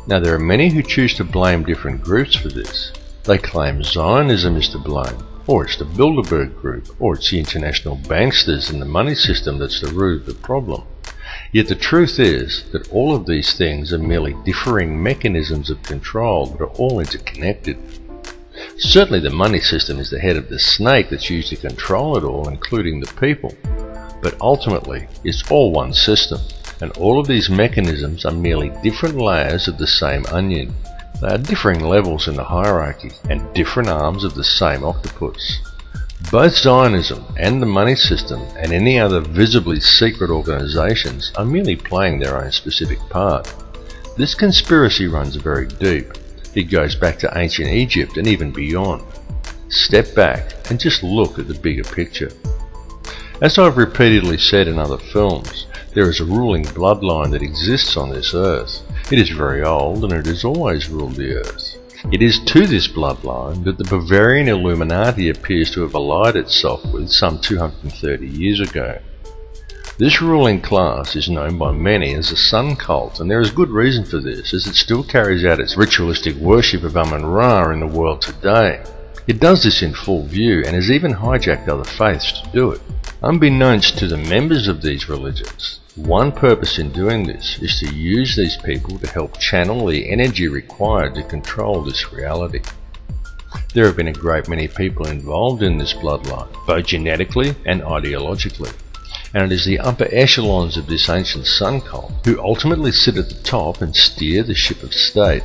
Now there are many who choose to blame different groups for this. They claim Zionism is to blame, or it's the Bilderberg Group, or it's the international banksters and the money system that's the root of the problem. Yet the truth is that all of these things are merely differing mechanisms of control that are all interconnected. Certainly the money system is the head of the snake that's used to control it all, including the people. But ultimately, it's all one system, and all of these mechanisms are merely different layers of the same onion. They are differing levels in the hierarchy, and different arms of the same octopus. Both Zionism and the money system and any other visibly secret organizations are merely playing their own specific part. This conspiracy runs very deep. It goes back to ancient Egypt and even beyond. Step back and just look at the bigger picture. As I've repeatedly said in other films, there is a ruling bloodline that exists on this earth. It is very old and it has always ruled the earth. It is to this bloodline that the Bavarian Illuminati appears to have allied itself with some 230 years ago. This ruling class is known by many as the Sun Cult, and there is good reason for this, as it still carries out its ritualistic worship of Amun-Ra in the world today. It does this in full view and has even hijacked other faiths to do it. Unbeknownst to the members of these religions, one purpose in doing this is to use these people to help channel the energy required to control this reality. There have been a great many people involved in this bloodline, both genetically and ideologically, and it is the upper echelons of this ancient sun cult who ultimately sit at the top and steer the ship of state.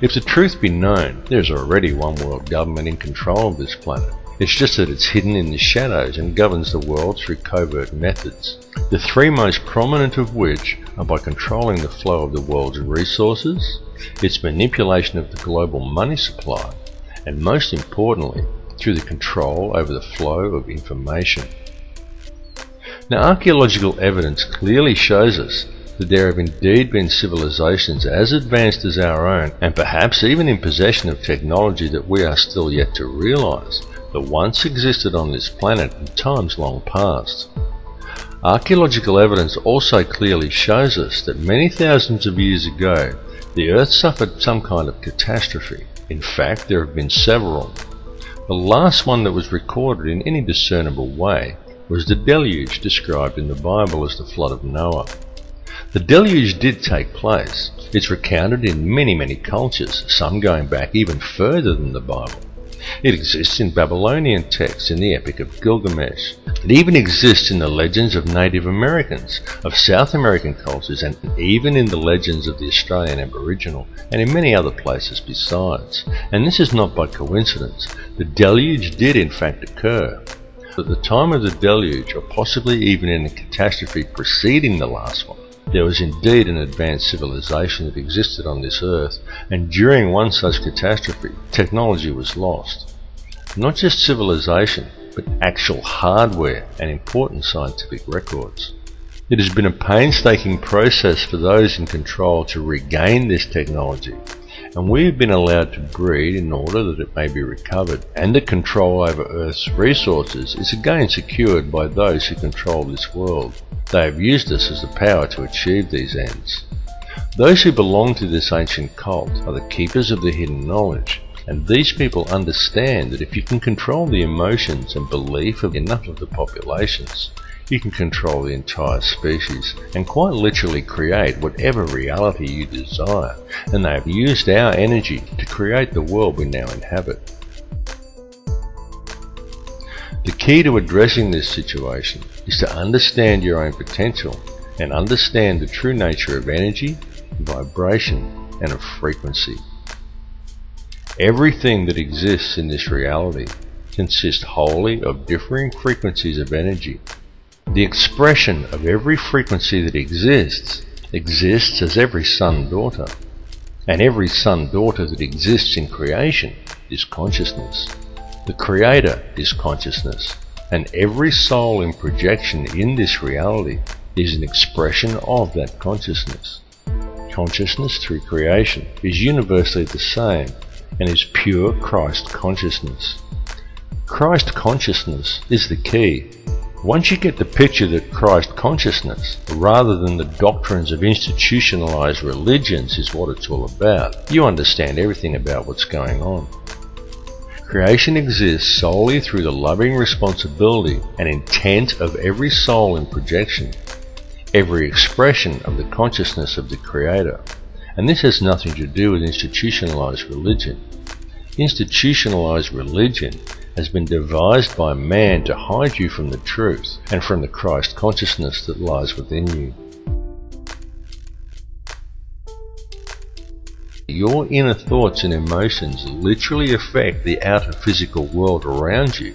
If the truth be known, there is already one world government in control of this planet. It's just that it's hidden in the shadows and governs the world through covert methods, the three most prominent of which are by controlling the flow of the world's resources, its manipulation of the global money supply, and most importantly, through the control over the flow of information. Now, archaeological evidence clearly shows us that there have indeed been civilizations as advanced as our own, and perhaps even in possession of technology that we are still yet to realize, that once existed on this planet in times long past. Archaeological evidence also clearly shows us that many thousands of years ago, the Earth suffered some kind of catastrophe. In fact, there have been several. The last one that was recorded in any discernible way was the deluge described in the Bible as the flood of Noah. The deluge did take place. It's recounted in many cultures, some going back even further than the Bible. It exists in Babylonian texts in the Epic of Gilgamesh. It even exists in the legends of Native Americans, of South American cultures, and even in the legends of the Australian Aboriginal, and in many other places besides. And this is not by coincidence. The deluge did in fact occur. At the time of the deluge, or possibly even in a catastrophe preceding the last one, there was indeed an advanced civilization that existed on this earth, and during one such catastrophe, technology was lost. Not just civilization, but actual hardware and important scientific records. It has been a painstaking process for those in control to regain this technology, and we have been allowed to breed in order that it may be recovered, and the control over Earth's resources is again secured by those who control this world. They have used us as the power to achieve these ends. Those who belong to this ancient cult are the keepers of the hidden knowledge, and these people understand that if you can control the emotions and belief of enough of the populations, you can control the entire species and quite literally create whatever reality you desire, and they have used our energy to create the world we now inhabit. The key to addressing this situation is to understand your own potential and understand the true nature of energy, vibration, and of frequency. Everything that exists in this reality consists wholly of differing frequencies of energy. The expression of every frequency that exists as every son-daughter, and every son-daughter that exists in creation is consciousness. The Creator is consciousness, and every soul in projection in this reality is an expression of that consciousness. Consciousness through creation is universally the same and is pure Christ consciousness. Christ consciousness is the key. Once you get the picture that Christ consciousness, rather than the doctrines of institutionalized religions, is what it's all about, you understand everything about what's going on. Creation exists solely through the loving responsibility and intent of every soul in projection, every expression of the consciousness of the Creator. And this has nothing to do with institutionalized religion. Institutionalized religion has been devised by man to hide you from the truth and from the Christ consciousness that lies within you. Your inner thoughts and emotions literally affect the outer physical world around you.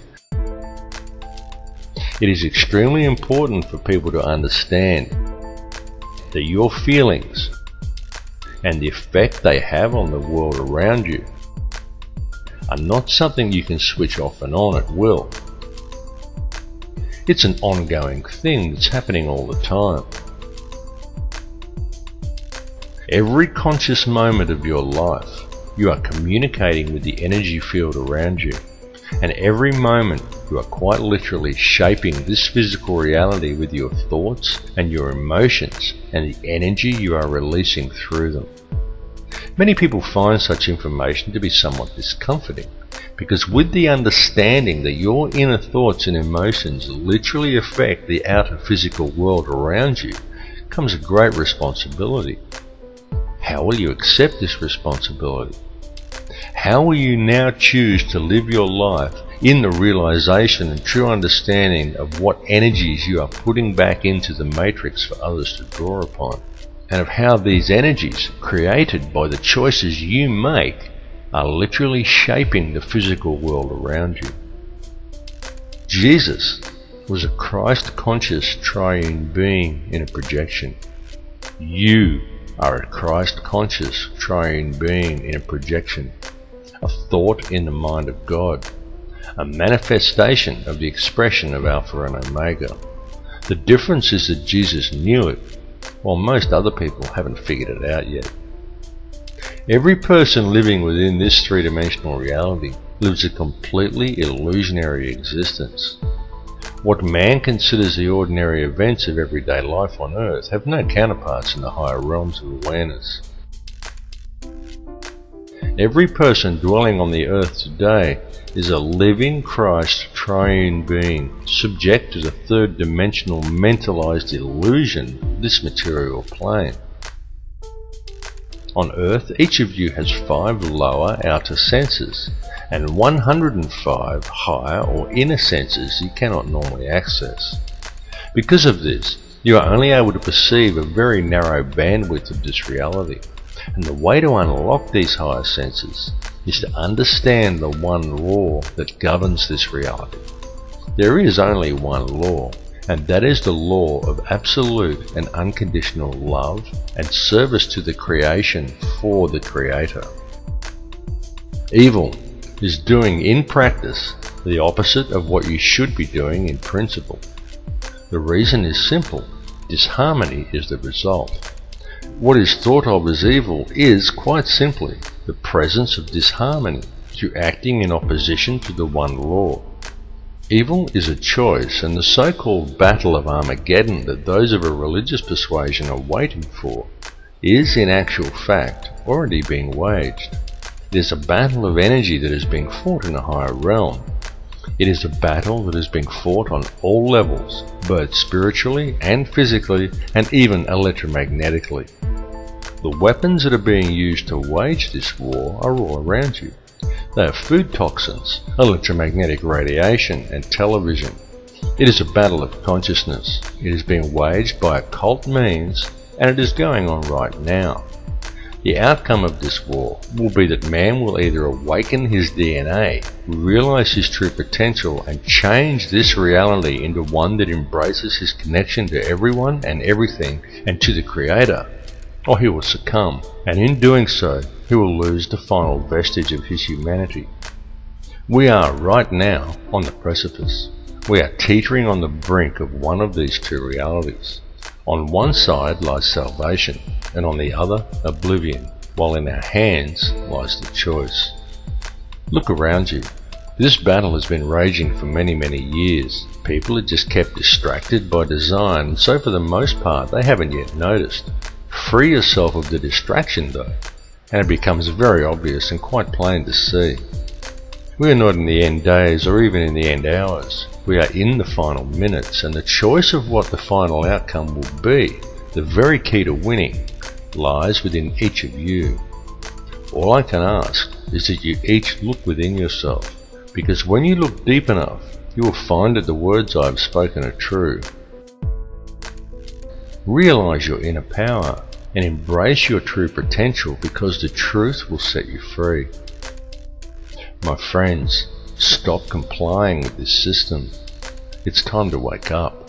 It is extremely important for people to understand that your feelings and the effect they have on the world around you are not something you can switch off and on at will. It's an ongoing thing that's happening all the time. Every conscious moment of your life, you are communicating with the energy field around you, and every moment you are quite literally shaping this physical reality with your thoughts and your emotions and the energy you are releasing through them. Many people find such information to be somewhat discomforting, because with the understanding that your inner thoughts and emotions literally affect the outer physical world around you comes a great responsibility. How will you accept this responsibility? How will you now choose to live your life in the realization and true understanding of what energies you are putting back into the matrix for others to draw upon, and of how these energies, created by the choices you make, are literally shaping the physical world around you? Jesus was a Christ-conscious triune being in a projection. You are a Christ-conscious triune being in a projection, a thought in the mind of God, a manifestation of the expression of Alpha and Omega. The difference is that Jesus knew it, while most other people haven't figured it out yet. Every person living within this three-dimensional reality lives a completely illusionary existence. What man considers the ordinary events of everyday life on Earth have no counterparts in the higher realms of awareness. Every person dwelling on the Earth today is a living Christ triune being, subject to the third-dimensional mentalized illusion of this material plane. On Earth, each of you has 5 lower outer senses and 105 higher or inner senses you cannot normally access. Because of this, you are only able to perceive a very narrow bandwidth of this reality, and the way to unlock these higher senses is to understand the one law that governs this reality. There is only one law, and that is the law of absolute and unconditional love and service to the creation for the Creator. Evil is doing in practice the opposite of what you should be doing in principle. The reason is simple: disharmony is the result. What is thought of as evil is, quite simply, the presence of disharmony through acting in opposition to the one law. Evil is a choice, and the so-called battle of Armageddon that those of a religious persuasion are waiting for is, in actual fact, already being waged. It is a battle of energy that is being fought in a higher realm. It is a battle that is being fought on all levels, both spiritually and physically, and even electromagnetically. The weapons that are being used to wage this war are all around you. They are food toxins, electromagnetic radiation, and television. It is a battle of consciousness. It is being waged by occult means, and it is going on right now. The outcome of this war will be that man will either awaken his DNA, realize his true potential, and change this reality into one that embraces his connection to everyone and everything and to the Creator, or he will succumb, and in doing so, he will lose the final vestige of his humanity. We are right now on the precipice. We are teetering on the brink of one of these two realities. On one side lies salvation, and on the other, oblivion, while in our hands lies the choice. Look around you. This battle has been raging for many years. People are just kept distracted by design, and so for the most part they haven't yet noticed. Free yourself of the distraction though, and it becomes very obvious and quite plain to see. We are not in the end days or even in the end hours. We are in the final minutes, and the choice of what the final outcome will be, the very key to winning, lies within each of you. All I can ask is that you each look within yourself, because when you look deep enough, you will find that the words I have spoken are true. Realize your inner power and embrace your true potential, because the truth will set you free. My friends, stop complying with this system. It's time to wake up.